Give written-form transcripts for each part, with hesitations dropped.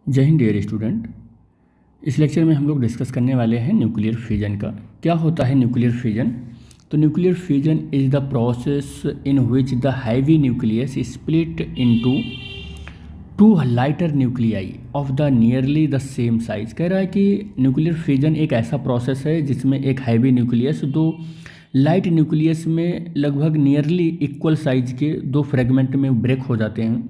जय Hind dear student. इस lecture में हम लोग डिस्कस करने वाले हैं न्यूक्लियर फ्यूजन का। क्या होता है न्यूक्लियर फ्यूजन? तो nuclear fusion is the process in which the heavy nucleus split into two lighter nuclei of the nearly the same size. कह रहा है कि न्यूक्लियर फ्यूजन एक ऐसा प्रोसेस है जिसमें एक हैवी न्यूक्लियस दो लाइट न्यूक्लियस में लगभग नियरली इक्वल साइज के दो फ्रेगमेंट में ब्रेक हो जाते हैं।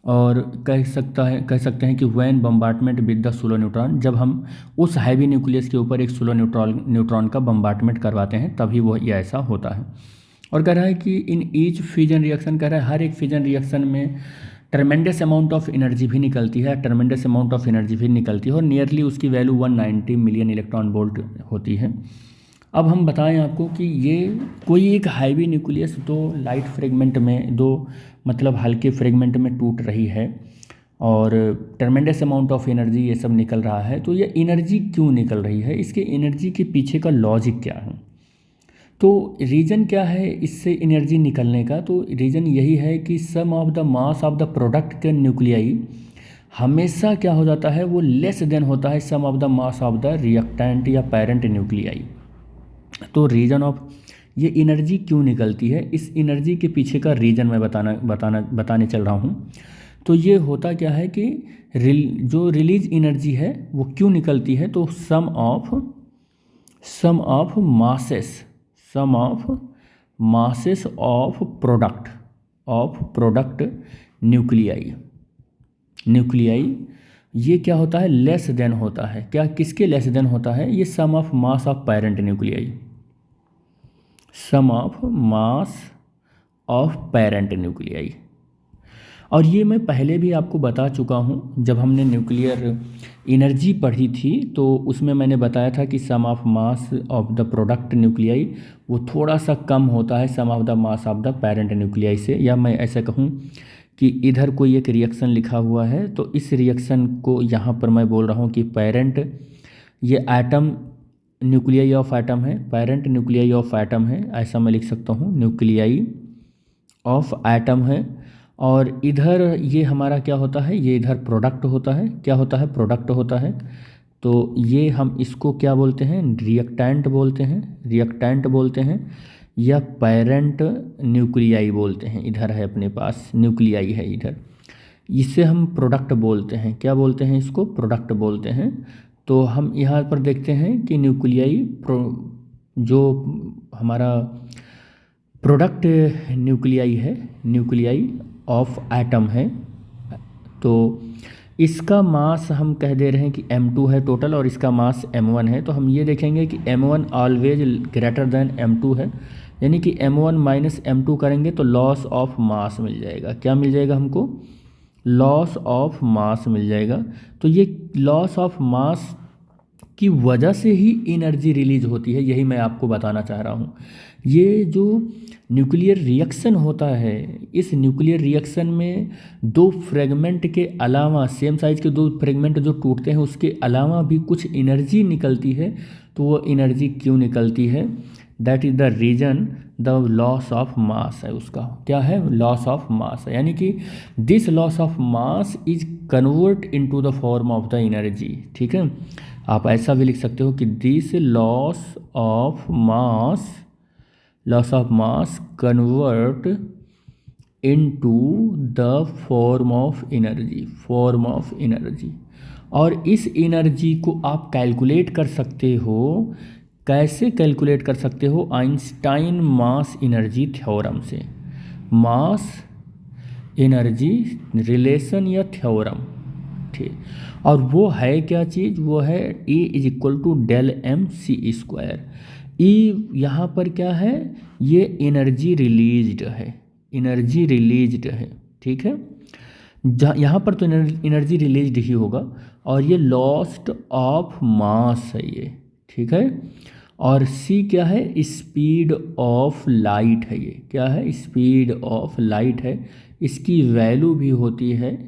और कह सकते हैं कि when bombardment with the slow neutron, जब हम उस हैवी न्यूक्लियस के ऊपर एक सोलो न्यूट्रॉन का बम्बार्टमेंट करवाते हैं तभी वो ये ऐसा होता है। और कह रहा है कि इन ईच फ्यूजन रिएक्शन, कह रहा है हर एक फ्यूजन रिएक्शन में ट्रमेंडस अमाउंट ऑफ एनर्जी भी निकलती है, और नियरली उसकी वैल्यू 190 मिलियन इलेक्ट्रॉन वोल्ट होती है। अब हम बताएं आपको कि ये कोई एक हैवी न्यूक्लियस दो लाइट फ्रेगमेंट में, दो मतलब हल्के फ्रेगमेंट में टूट रही है और ट्रमेंडस अमाउंट ऑफ एनर्जी ये सब निकल रहा है। तो ये एनर्जी क्यों निकल रही है, इसके एनर्जी के पीछे का लॉजिक क्या है, तो रीज़न क्या है इससे एनर्जी निकलने का? तो रीज़न यही है कि sum of the mass of the product के न्यूक्लियाई हमेशा क्या हो जाता है, वो लेस देन होता है sum of the mass of the reactant या पेरेंट न्यूक्लियाई। तो रीज़न ऑफ ये एनर्जी क्यों निकलती है, इस एनर्जी के पीछे का रीज़न मैं बताने चल रहा हूँ। तो ये होता क्या है कि जो रिलीज एनर्जी है वो क्यों निकलती है, तो sum of masses of product nuclei ये क्या होता है, लेस देन होता है। क्या किसके लेस देन होता है? ये sum of mass of parent nuclei, sum of mass of parent nuclei. और ये मैं पहले भी आपको बता चुका हूँ, जब हमने न्यूक्लियर एनर्जी पढ़ी थी तो उसमें मैंने बताया था कि sum of mass of the product nuclei वो थोड़ा सा कम होता है sum of the mass of the parent nuclei से। या मैं ऐसा कहूँ कि इधर कोई एक रिएक्शन लिखा हुआ है तो इस रिएक्शन को यहाँ पर मैं बोल रहा हूँ कि पेरेंट, ये एटम न्यूक्लियाई ऑफ एटम है, पेरेंट न्यूक्लियाई ऑफ एटम है, ऐसा मैं लिख सकता हूँ, न्यूक्लियाई ऑफ एटम है। और इधर ये हमारा क्या होता है, ये इधर प्रोडक्ट होता है। क्या होता है? प्रोडक्ट होता है। तो ये हम इसको क्या बोलते हैं, रिएक्टेंट बोलते हैं या पेरेंट न्यूक्लियाई बोलते हैं। इधर है अपने पास न्यूक्लियाई है इधर, इससे हम प्रोडक्ट बोलते हैं। क्या बोलते हैं इसको? प्रोडक्ट बोलते हैं। तो हम यहाँ पर देखते हैं कि न्यूक्लियाई जो हमारा प्रोडक्ट न्यूक्लियाई है, न्यूक्लियाई ऑफ एटम है, तो इसका मास हम कह दे रहे हैं कि m2 है टोटल और इसका मास m1 है। तो हम ये देखेंगे कि m1 always greater than m2 है, यानी कि m1 माइनस m2 करेंगे तो लॉस ऑफ मास मिल जाएगा। क्या मिल जाएगा हमको? लॉस ऑफ मास मिल जाएगा। तो ये लॉस ऑफ मास की वजह से ही एनर्जी रिलीज होती है, यही मैं आपको बताना चाह रहा हूँ। ये जो न्यूक्लियर रिएक्शन होता है, इस न्यूक्लियर रिएक्शन में दो फ्रेगमेंट के अलावा, सेम साइज के दो फ्रेगमेंट जो टूटते हैं उसके अलावा भी कुछ एनर्जी निकलती है। तो वो एनर्जी क्यों निकलती है? That is the reason, the loss of mass है उसका। क्या है? लॉस ऑफ मास है, यानी कि this loss of mass is convert into the form of the energy. ठीक है, आप ऐसा भी लिख सकते हो कि this loss of mass convert into the form of energy. और इस एनर्जी को आप कैलकुलेट कर सकते हो। कैसे कैलकुलेट कर सकते हो? आइंस्टाइन मास एनर्जी थ्योरम से, मास एनर्जी रिलेशन या थ्योरम। ठीक, और वो है क्या चीज़? वो है E is equal to del m c square. E यहाँ पर क्या है? ये एनर्जी रिलीज्ड है, ठीक है। यहाँ पर तो एनर्जी रिलीज्ड ही होगा, और ये लॉस्ट ऑफ मास है ये, ठीक है। और सी क्या है? स्पीड ऑफ लाइट है ये। क्या है? स्पीड ऑफ लाइट है। इसकी वैल्यू भी होती है,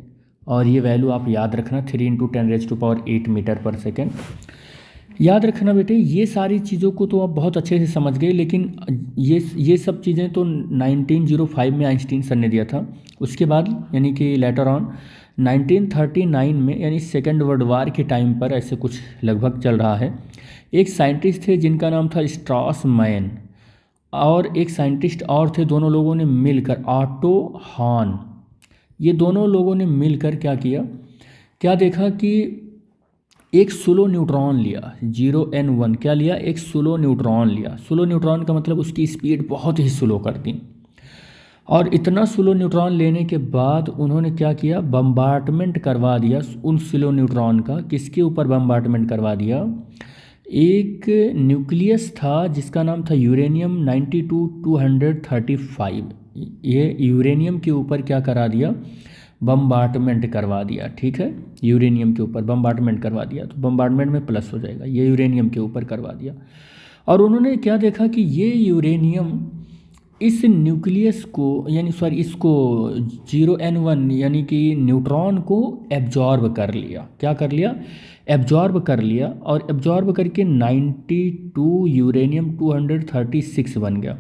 और ये वैल्यू आप याद रखना, 3 × 10⁸ मीटर पर सेकेंड। याद रखना बेटे, ये सारी चीज़ों को तो आप बहुत अच्छे से समझ गए, लेकिन ये सब चीज़ें तो 1905 में आइंस्टीन सर ने दिया था। उसके बाद यानी कि लेटर ऑन 1939 में यानी सेकेंड वर्ल्ड वार के टाइम पर, ऐसे कुछ लगभग चल रहा है, एक साइंटिस्ट थे जिनका नाम था स्ट्रॉसमैन, और एक साइंटिस्ट और थे, दोनों लोगों ने मिलकर, ऑटो हॉर्न, ये दोनों लोगों ने मिलकर क्या किया, क्या देखा कि एक स्लो न्यूट्रॉन लिया, 0n1, क्या लिया, एक स्लो न्यूट्रॉन लिया। स्लो न्यूट्रॉन का मतलब उसकी स्पीड बहुत ही स्लो कर दी, और इतना स्लो न्यूट्रॉन लेने के बाद उन्होंने क्या किया, बम्बार्टमेंट करवा दिया उन स्लो न्यूट्रॉन का। किसके ऊपर बम्बार्टमेंट करवा दिया, एक न्यूक्लियस था जिसका नाम था यूरेनियम 92-235, ये यूरेनियम के ऊपर क्या करा दिया, बम्बार्टमेंट करवा दिया। ठीक है, यूरेनियम के ऊपर बम्बार्टमेंट करवा दिया, तो बम्बार्टमेंट में प्लस हो जाएगा, ये यूरेनियम के ऊपर करवा दिया। और उन्होंने क्या देखा कि ये यूरेनियम इस न्यूक्लियस को, यानी सॉरी इसको 0n1 यानी कि न्यूट्रॉन को एब्जॉर्ब कर लिया। क्या कर लिया, एब्जॉर्ब कर लिया, और एब्जॉर्ब करके 92 यूरेनियम 236 बन गया।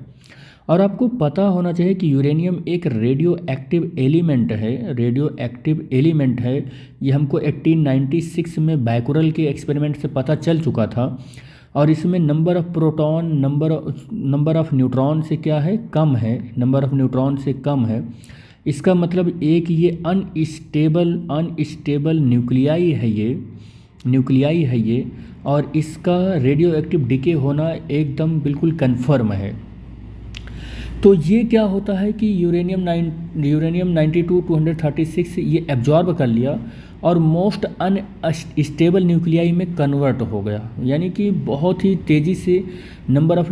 और आपको पता होना चाहिए कि यूरेनियम एक रेडियो एक्टिव एलिमेंट है, रेडियो एक्टिव एलिमेंट है। ये हमको 1896 में बैकुरल के एक्सपेरिमेंट से पता चल चुका था, और इसमें number of proton number of neutron से क्या है, कम है, नंबर ऑफ न्यूट्रॉन से कम है। इसका मतलब एक ये अनस्टेबल न्यूक्लियाई है ये, और इसका रेडियो एक्टिव डिके होना एकदम बिल्कुल कन्फर्म है। तो ये क्या होता है कि यूरेनियम 92-236 ये एब्जॉर्ब कर लिया और मोस्ट अनस्टेबल न्यूक्लियाई में कन्वर्ट हो गया, यानी कि बहुत ही तेज़ी से नंबर ऑफ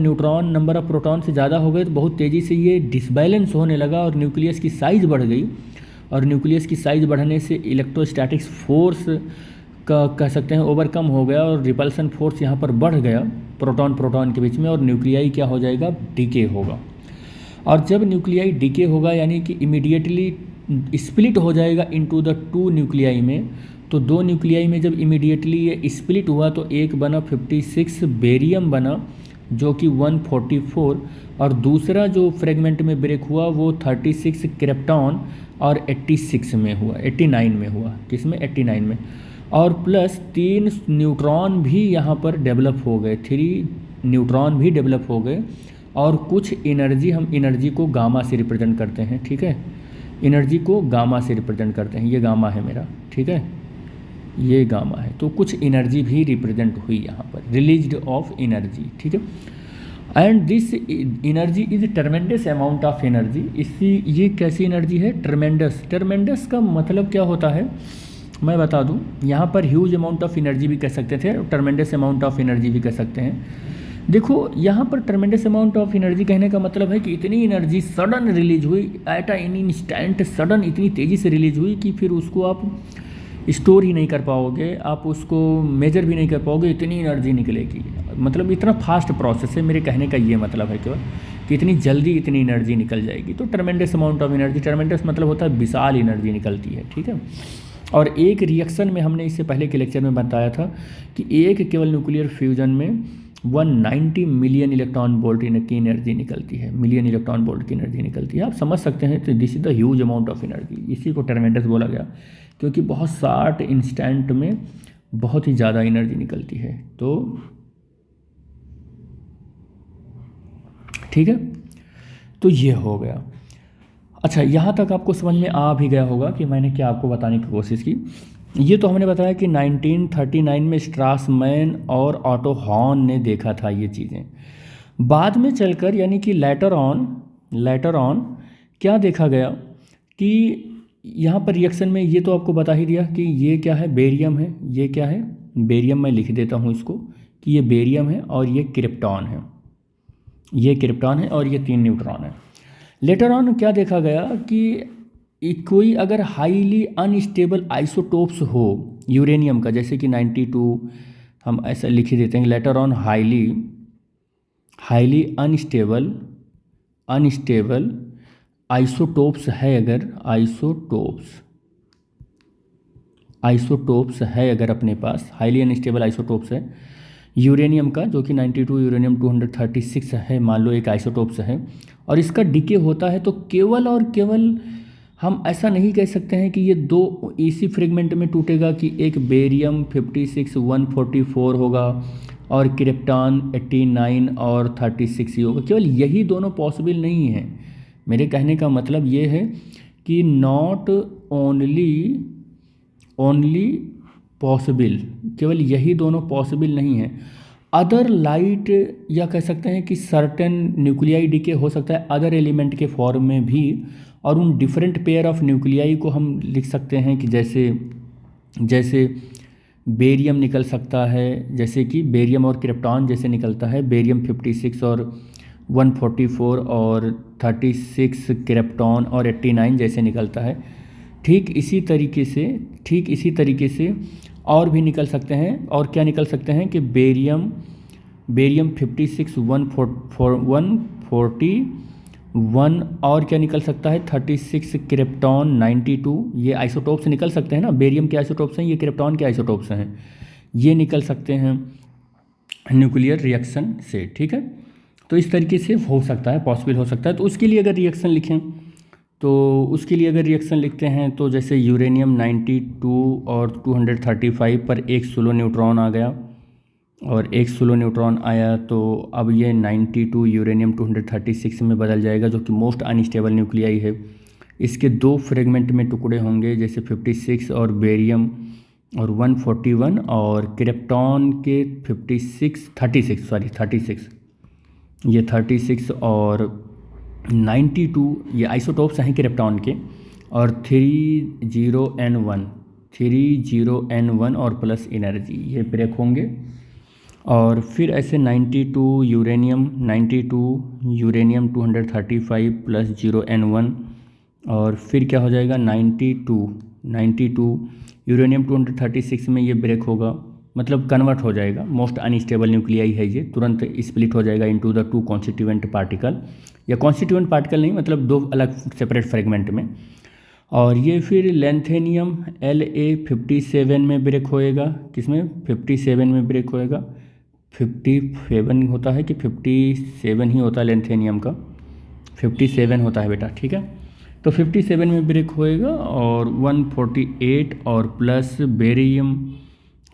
प्रोटॉन से ज़्यादा हो गए, तो बहुत तेज़ी से ये डिसबैलेंस होने लगा और न्यूक्लियस की साइज़ बढ़ गई। और न्यूक्लियस की साइज़ बढ़ने से इलेक्ट्रोस्टैटिक्स फोर्स का कह सकते हैं ओवरकम हो गया, और रिपल्सन फोर्स यहाँ पर बढ़ गया प्रोटॉन के बीच में, और न्यूक्लियाई क्या हो जाएगा, डिके होगा। और जब न्यूक्लियाई डिके होगा यानी कि इमीडिएटली स्प्लिट हो जाएगा इनटू द 2 न्यूक्लियाई में, तो 2 न्यूक्लियाई में जब इमीडिएटली ये स्प्लिट हुआ तो एक बना 56 बेरियम बना, जो कि 144, और दूसरा जो फ्रेगमेंट में ब्रेक हुआ वो 36 क्रिप्टॉन और 89 में हुआ। किसमें, 89 में। और प्लस 3 न्यूट्रॉन भी यहाँ पर डेवलप हो गए, 3 न्यूट्रॉन भी डेवलप हो गए, और कुछ एनर्जी, हम एनर्जी को गामा से रिप्रेजेंट करते हैं। ठीक है, एनर्जी को गामा से रिप्रेजेंट करते हैं, ये गामा है मेरा, ठीक है, ये गामा है। तो कुछ एनर्जी भी रिप्रेजेंट हुई यहाँ पर, रिलीज्ड ऑफ एनर्जी। ठीक है, and this energy is tremendous amount of energy. ये कैसी एनर्जी है, ट्रमेंडस का मतलब क्या होता है मैं बता दूं, यहाँ पर ह्यूज अमाउंट ऑफ एनर्जी भी कह सकते थे, ट्रमेंडस अमाउंट ऑफ एनर्जी भी कह सकते हैं। देखो यहाँ पर ट्रमेंडस अमाउंट ऑफ एनर्जी कहने का मतलब है कि इतनी एनर्जी सडन रिलीज हुई, एट एन इंस्टेंट, सडन इतनी तेज़ी से रिलीज हुई कि फिर उसको आप स्टोर ही नहीं कर पाओगे, आप उसको मेजर भी नहीं कर पाओगे, इतनी एनर्जी निकलेगी। मतलब इतना फास्ट प्रोसेस है, मेरे कहने का ये मतलब है केवल कि इतनी जल्दी इतनी एनर्जी निकल जाएगी। तो tremendous amount of energy, tremendous मतलब होता है विशाल एनर्जी निकलती है। ठीक है, और एक रिएक्शन में हमने इससे पहले के लेक्चर में बताया था कि एक केवल न्यूक्लियर फ्यूजन में 190 मिलियन इलेक्ट्रॉन वोल्ट की एनर्जी निकलती है, मिलियन इलेक्ट्रॉन वोल्ट की एनर्जी निकलती है। आप समझ सकते हैं, तो this is the huge amount of energy, इसी को ट्रमेंडस बोला गया, क्योंकि बहुत शॉर्ट इंस्टेंट में बहुत ही ज़्यादा एनर्जी निकलती है। तो ठीक है, तो ये हो गया। अच्छा, यहाँ तक आपको समझ में आ भी गया होगा कि मैंने क्या आपको बताने की कोशिश की। ये तो हमने बताया कि 1939 में स्ट्रासमैन और ऑटो हॉर्न ने देखा था ये चीज़ें। बाद में चलकर यानी कि लेटर ऑन क्या देखा गया कि यहाँ पर रिएक्शन में, ये तो आपको बता ही दिया कि ये क्या है, बेरियम है। ये क्या है, बेरियम, मैं लिख देता हूँ इसको कि ये बेरियम है और ये क्रिप्टॉन है, ये क्रिप्टॉन है और ये 3 न्यूट्रॉन है। लेटर ऑन क्या देखा गया कि कोई अगर हाईली अनस्टेबल आइसोटोप्स हो यूरेनियम का, जैसे कि 92, हम ऐसा लिख ही देते हैं later on, highly unstable isotopes है, अगर आइसोटोप्स है अगर अपने पास, हाईली अनस्टेबल आइसोटोप्स है यूरेनियम का, जो कि 92 यूरेनियम 236 है, मान लो एक आइसोटोप्स है, और इसका डिके होता है, तो केवल और केवल हम ऐसा नहीं कह सकते हैं कि ये दो इसी फ्रेगमेंट में टूटेगा कि एक बेरियम 56 144 होगा और क्रिप्टॉन 89 और 36 ही होगा। केवल यही दोनों पॉसिबल नहीं है। मेरे कहने का मतलब ये है कि नॉट ओनली पॉसिबल, केवल यही दोनों पॉसिबल नहीं है। अदर लाइट या कह सकते हैं कि सर्टेन न्यूक्लियाई डीके हो सकता है अदर एलिमेंट के फॉर्म में भी, और उन डिफरेंट पेयर ऑफ न्यूक्लियाई को हम लिख सकते हैं कि जैसे बेरियम निकल सकता है, जैसे कि बेरियम और क्रिप्टॉन जैसे निकलता है, बेरियम 56 और 144 और 36 क्रिप्टॉन और 89 जैसे निकलता है। ठीक इसी तरीके से और भी निकल सकते हैं। और क्या निकल सकते हैं कि बेरियम 56 141 और क्या निकल सकता है 36 क्रिप्टॉन 92। ये आइसोटोप्स निकल सकते हैं ना, बेरियम के आइसोटोप्स हैं, ये क्रिप्टॉन के आइसोटोप्स हैं, ये निकल सकते हैं न्यूक्लियर रिएक्शन से। ठीक है, तो इस तरीके से हो सकता है, पॉसिबल हो सकता है। तो उसके लिए अगर रिएक्शन लिखते हैं तो जैसे यूरेनियम 92 और 235 पर एक सोलो न्यूट्रॉन आ गया, और एक सोलो न्यूट्रॉन आया तो अब ये 92 यूरेनियम 236 में बदल जाएगा, जो कि मोस्ट अनस्टेबल न्यूक्लियाई है। इसके दो फ्रेगमेंट में टुकड़े होंगे, जैसे 56 और बेरियम और 141, और क्रिप्टॉन के 36 ये 36 और 92 ये आइसोटोप्स हैं क्रिप्टॉन के, और 30N1 और प्लस एनर्जी ये ब्रेक होंगे। और फिर ऐसे 92 यूरेनियम 235 प्लस 0N1, और फिर क्या हो जाएगा 92 यूरेनियम 236 में ये ब्रेक होगा, मतलब कन्वर्ट हो जाएगा। मोस्ट अनस्टेबल न्यूक्लियाई है ये, तुरंत स्प्लिट हो जाएगा इनटू द 2 कॉन्स्टिट्यूएंट पार्टिकल, या कॉन्स्टिट्यूएंट पार्टिकल नहीं, मतलब 2 अलग सेपरेट फ्रेगमेंट में। और ये फिर लेंथेनियम La57 में ब्रेक होएगा। किसमें 57 में ब्रेक होएगा, 57 होता है कि 57 ही होता है लेंथेनियम का, 57 होता है बेटा। ठीक है, तो 57 में ब्रेक होएगा, और 148 और प्लस बेरियम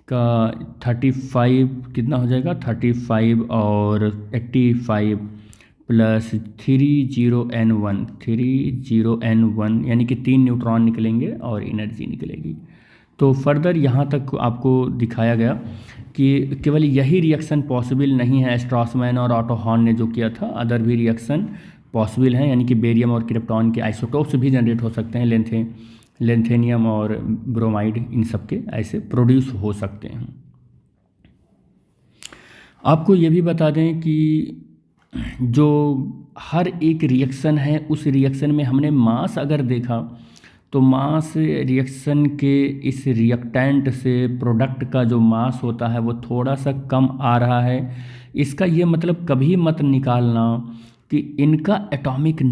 का 35 कितना हो जाएगा 35 और 85 प्लस 30N1 यानी कि 3 न्यूट्रॉन निकलेंगे और एनर्जी निकलेगी। तो फर्दर यहाँ तक आपको दिखाया गया कि केवल यही रिएक्शन पॉसिबल नहीं है स्ट्रॉसमैन और ऑटो हॉर्न ने जो किया था, अदर भी रिएक्शन पॉसिबल हैं, यानी कि बेरियम और क्रिप्टॉन के आइसोटोप्स भी जनरेट हो सकते हैं, लेंथेनियम और ब्रोमाइड इन सब के ऐसे प्रोड्यूस हो सकते हैं। आपको ये भी बता दें कि जो हर एक रिएक्शन है उस रिएक्शन में हमने मास अगर देखा तो मास रिएक्शन के इस रिएक्टेंट से प्रोडक्ट का जो मास होता है वो थोड़ा सा कम आ रहा है। इसका ये मतलब कभी मत निकालना कि इनका एटॉमिक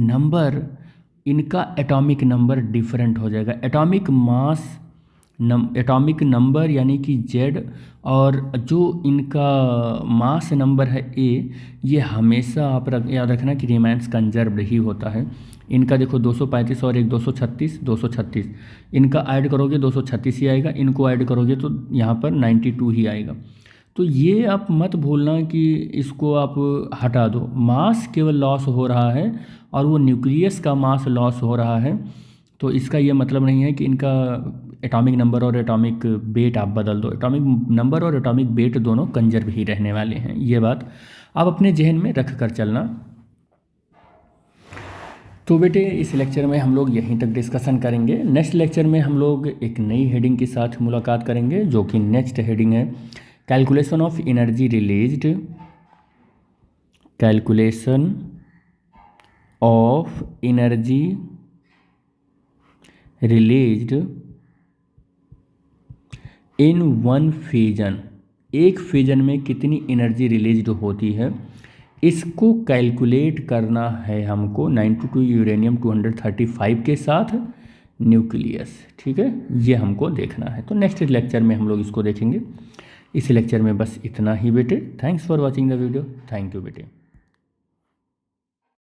नंबर डिफरेंट हो जाएगा। एटॉमिक नंबर यानी कि Z, और जो इनका मास नंबर है A, ये हमेशा आप याद रखना कि रिमेंस कंजर्व्ड ही होता है। इनका देखो 235 और एक 236, इनका ऐड करोगे 236 ही आएगा, इनको ऐड करोगे तो यहाँ पर 92 ही आएगा। तो ये आप मत भूलना कि इसको आप हटा दो, मास केवल लॉस हो रहा है और वो न्यूक्लियस का मास लॉस हो रहा है। तो इसका ये मतलब नहीं है कि इनका एटॉमिक नंबर और एटॉमिक वेट आप बदल दो। एटॉमिक नंबर और एटॉमिक वेट दोनों कंजर्व ही रहने वाले हैं, ये बात आप अपने जहन में रख कर चलना। तो बेटे इस लेक्चर में हम लोग यहीं तक डिस्कशन करेंगे। नेक्स्ट लेक्चर में हम लोग एक नई हेडिंग के साथ मुलाकात करेंगे, जो कि नेक्स्ट हेडिंग है calculation of energy released, calculation of energy released in one fusion. एक फ्यूजन में कितनी एनर्जी रिलीज्ड होती है, इसको कैलकुलेट करना है हमको 92 यूरेनियम 235 के साथ न्यूक्लियस। ठीक है, ये हमको देखना है। तो नेक्स्ट लेक्चर में हम लोग इसको देखेंगे। इस लेक्चर में बस इतना ही बेटे। Thanks for watching the video. Thank you बेटे।